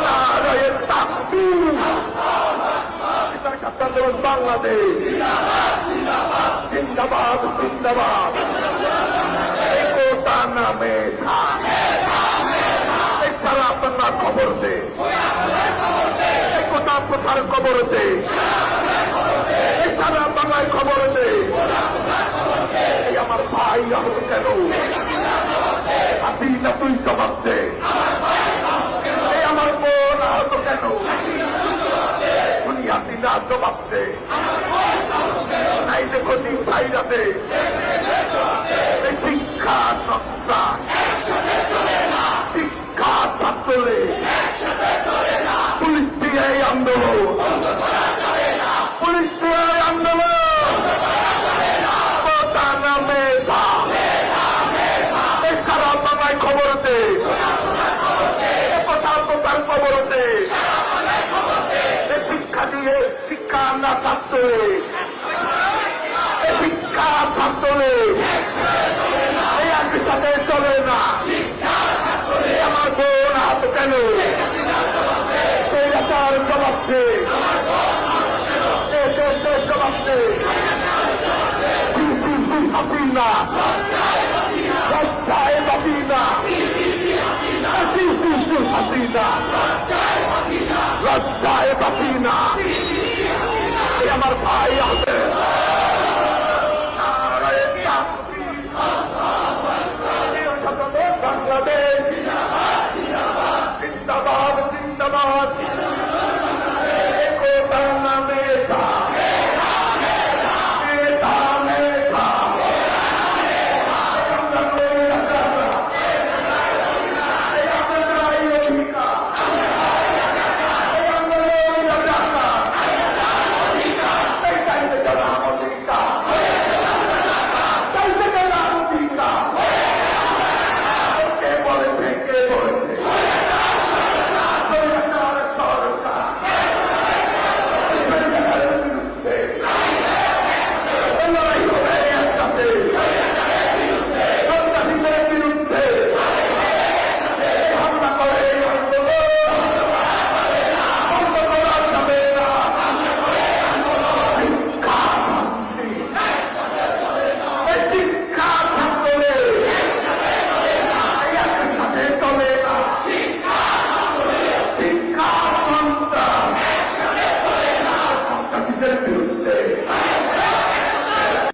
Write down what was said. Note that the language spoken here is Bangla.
নারায়ে তাকবীর। বাংলাদেশ জিন্দাবাদ জিন্দাবাদ। একতা নামে সারা আপনার খবর দে, একতা কোথার খবর দে, সারা বাংলায় খবর দে। এই আমার ভাই আহত কেন? হাসিনা তুই জবাব দে। এই আমার বোন আহত কেন? হাসিনা জবাব দে। নাই দেখো দিন চাইরাতে শিক্ষা সংস্থা শিক্ষা ছাত্রলে পুলিশ দিয়ে আন্দোলন, পুলিশ দিয়ে আন্দোলন। কোথা নামে সারা বাংলায় খবর দে, কোথাও কোথার খবর দে। শিক্ষা দিয়ে শিক্ষা না ছাত্রে, শিক্ষা ছাত্রে এই একই সাথে চলে না। আমার বোন আহত কেন? সেই রাজার জবাব দে, জবাব দে। হাসিনা হাসিনা হাসিনা